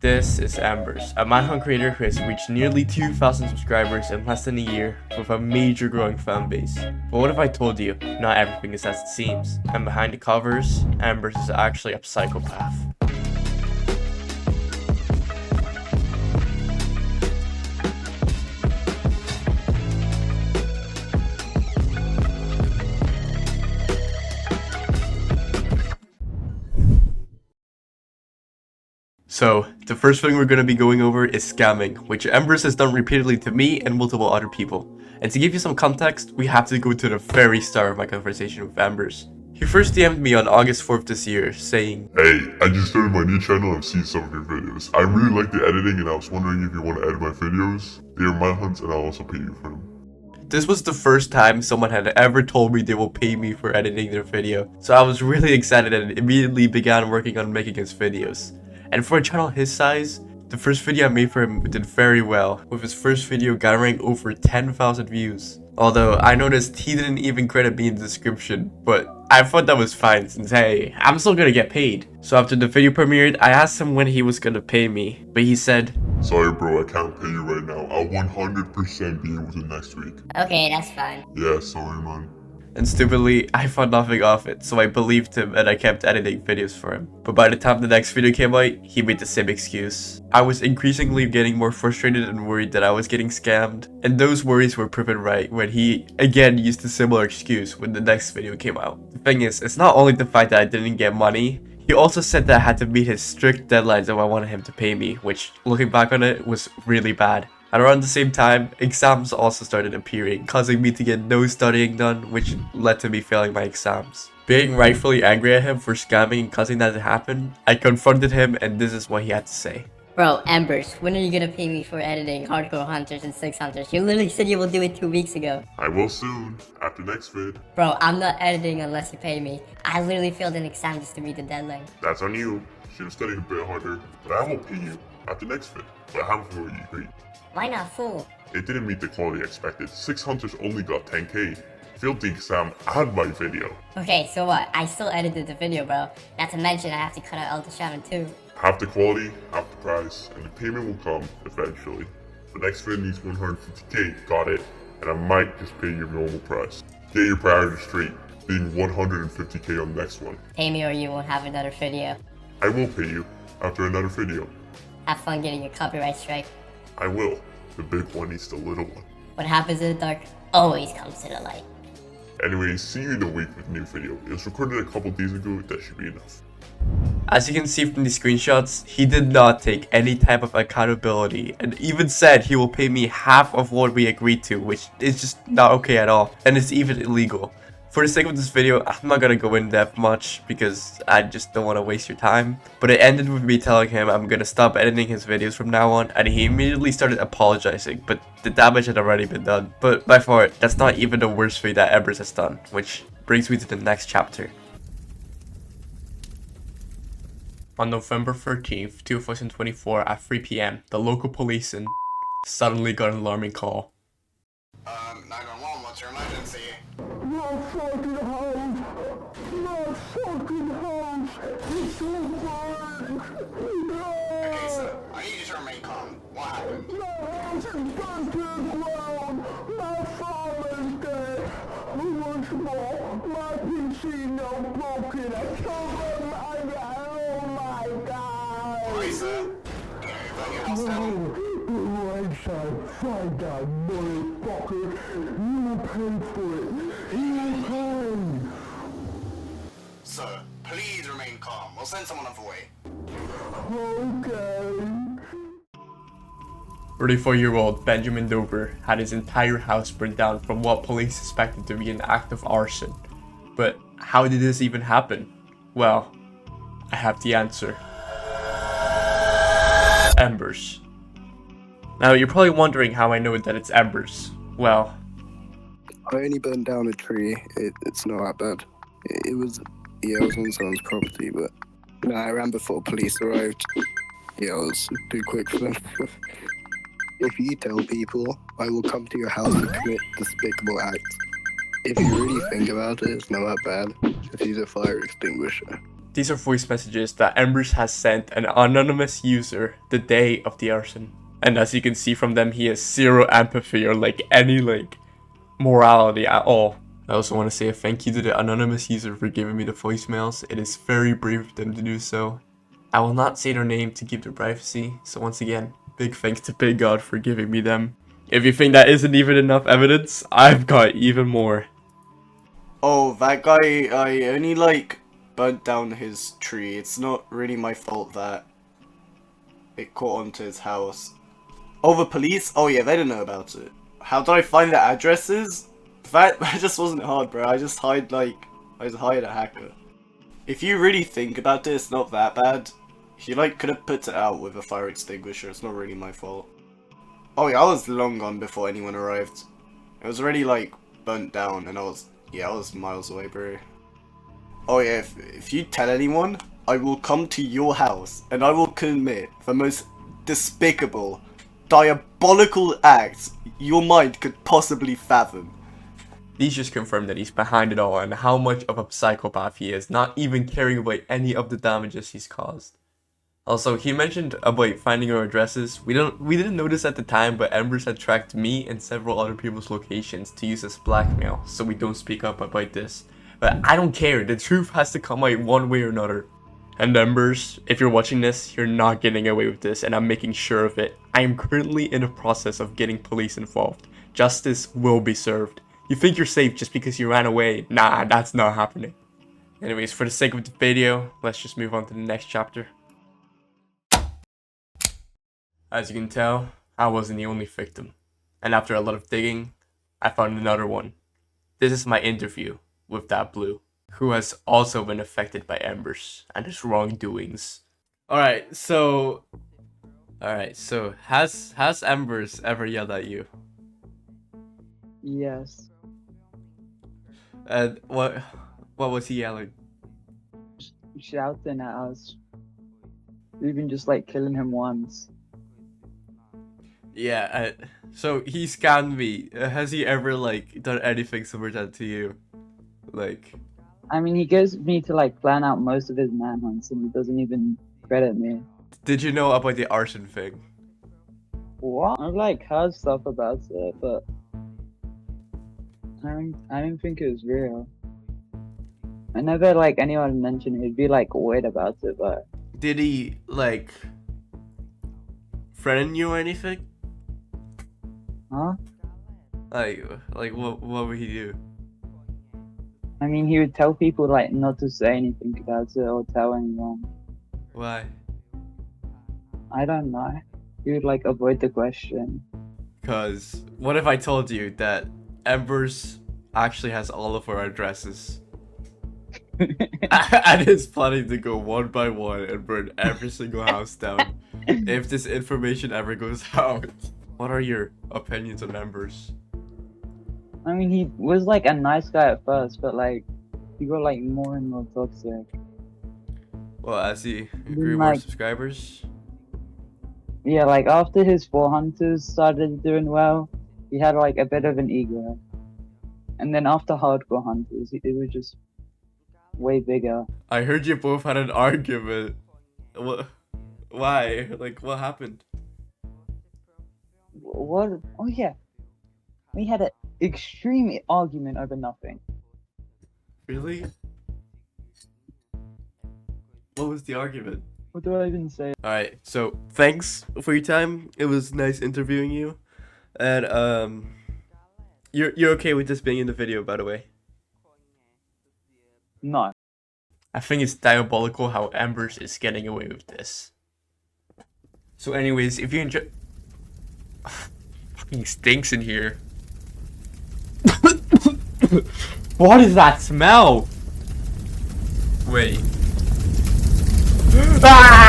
This is Emberz, a Minecraft creator who has reached nearly 2,000 subscribers in less than a year with a major growing fan base. But what if I told you, not everything is as it seems, and behind the covers, Emberz is actually a psychopath. So, the first thing we're going to be going over is scamming, which Emberz has done repeatedly to me and multiple other people. And to give you some context, we have to go to the very start of my conversation with Emberz. He first DM'd me on August 4th this year, saying, "Hey, I just started my new channel and I've seen some of your videos. I really like the editing and I was wondering if you want to edit my videos. They are my hunts and I'll also pay you for them." This was the first time someone had ever told me they will pay me for editing their video, so I was really excited and immediately began working on making his videos. And for a channel his size, the first video I made for him did very well, with his first video garnering over 10,000 views. Although I noticed he didn't even credit me in the description, but I thought that was fine since hey, I'm still gonna get paid. So after the video premiered, I asked him when he was gonna pay me, but he said, "Sorry bro, I can't pay you right now. I'll 100% be able to next week." Okay, that's fine. Yeah, sorry man. And stupidly, I thought nothing of it, so I believed him and I kept editing videos for him. But by the time the next video came out, he made the same excuse. I was increasingly getting more frustrated and worried that I was getting scammed, and those worries were proven right when he again used a similar excuse when the next video came out. The thing is, it's not only the fact that I didn't get money, he also said that I had to meet his strict deadlines if I wanted him to pay me, which, looking back on it, was really bad. And around the same time, exams also started appearing, causing me to get no studying done, which led to me failing my exams. Being rightfully angry at him for scamming and causing that to happen, I confronted him and this is what he had to say. Bro, Emberz, when are you gonna pay me for editing Hardcore Hunters and Six Hunters? You literally said you will do it 2 weeks ago. I will soon, after next vid. Bro, I'm not editing unless you pay me. I literally failed an exam just to meet the deadline. That's on you. Should have studied a bit harder, but I will pay you after next vid. But I haven't for you paid. Why not full? It didn't meet the quality expected. 6 hunters only got 10k. Failed the exam and my video. Okay, so what? I still edited the video, bro. Not to mention I have to cut out all the shaman too. Half the quality, half the price, and the payment will come eventually. The next vid needs 150k, got it, and I might just pay your normal price. Get your priorities straight, being 150k on the next one. Pay me or you won't have another video. I will pay you after another video. Have fun getting your copyright strike. I will. The big one needs the little one. What happens in the dark always comes to the light. Anyways, see you in a week with a new video. It was recorded a couple days ago, that should be enough. As you can see from the screenshots, he did not take any type of accountability and even said he will pay me half of what we agreed to, which is just not okay at all, and it's even illegal. For the sake of this video, I'm not gonna go in depth much because I just don't want to waste your time. But it ended with me telling him I'm gonna stop editing his videos from now on, and he immediately started apologizing, but the damage had already been done. But by far, that's not even the worst thing that Emberz has done, which brings me to the next chapter. On November 13th, 2024 at 3 PM, the local police suddenly got an alarming call. 911, what's your emergency? My fucking house! My fucking house! It's on fire! Okay, sir, I need you to remain calm. What happened? My house is burnt to the ground! My father's dead! What's more, my PC now broken! I told them oh my god! Alright, sir. Can you burn your house down? Find that motherfucker! You pay for it! You pay! Sir, please remain calm. We'll send someone up away. Okay. 34-year-old Benjamin Dover had his entire house burned down from what police suspected to be an act of arson. But how did this even happen? Well, I have the answer. Emberz. Now you're probably wondering how I know that it's Emberz. Well, I only burned down a tree. It's not that bad. It was on someone's property, but no, I ran before police arrived. Yeah, I was too quick for them. If you tell people, I will come to your house and commit despicable acts. If you really think about it, it's not that bad. Just use a fire extinguisher. These are voice messages that Emberz has sent an anonymous user the day of the arson. And as you can see from them, he has zero empathy or like any like morality at all. I also want to say a thank you to the anonymous user for giving me the voicemails. It is very brave of them to do so. I will not say their name to keep their privacy, so once again, big thanks to Big God for giving me them. If you think that isn't even enough evidence, I've got even more. Oh, that guy, I only like burnt down his tree. It's not really my fault that it caught onto his house. Oh, the police? Oh yeah, they didn't know about it. How did I find the addresses? That just wasn't hard, bro. I just hired a hacker. If you really think about it, it's not that bad. He like could have put it out with a fire extinguisher. It's not really my fault. Oh yeah, I was long gone before anyone arrived. It was already like burnt down, and I was miles away, bro. Oh yeah, if you tell anyone, I will come to your house and I will commit the most despicable, diabolical acts your mind could possibly fathom. These just confirm that he's behind it all and how much of a psychopath he is, not even caring about any of the damages he's caused. Also, he mentioned about finding our addresses. We didn't notice at the time, but Emberz had tracked me and several other people's locations to use as blackmail, so we don't speak up about this. But I don't care, the truth has to come out one way or another. And Emberz, if you're watching this, you're not getting away with this, and I'm making sure of it. I am currently in the process of getting police involved. Justice will be served. You think you're safe just because you ran away? Nah, that's not happening. Anyways, for the sake of the video, let's just move on to the next chapter. As you can tell, I wasn't the only victim. And after a lot of digging, I found another one. This is my interview with that blue, who has also been affected by Emberz and his wrongdoings. Alright, so has Emberz ever yelled at you? Yes. And what was he yelling? Shouting at us. Even just like killing him once. Yeah, so he scammed me. Has he ever like done anything similar to that to you? Like, I mean, he goes me to like plan out most of his manhunts and he doesn't even credit me. did you know about the arson thing? What? I've like heard stuff about it, but I don't think it was real. I never like anyone mentioned it. He'd be like weird about it, but Did he like threaten you or anything? huh? Like what would he do? I mean, he would tell people like not to say anything about it or tell anyone. Why? I don't know. He would like avoid the question. Cause what if I told you that Emberz actually has all of our addresses and is planning to go one by one and burn every single house down if this information ever goes out? What are your opinions on Emberz? I mean, he was like a nice guy at first, but like he got like more and more toxic. Well, as he grew more Like- subscribers. Yeah, like after his 4 hunters started doing well, he had like a bit of an ego. And then after hardcore hunters, it was just way bigger. I heard you both had an argument. What? Why? Like, what happened? What? Oh yeah, we had an extreme argument over nothing. Really? What was the argument? What do I even say? Alright, so thanks for your time. It was nice interviewing you. And you're okay with this being in the video, by the way? No. I think it's diabolical how Emberz is getting away with this. So anyways, if you enjoy... Fucking stinks in here. What is that smell? Wait. Ah!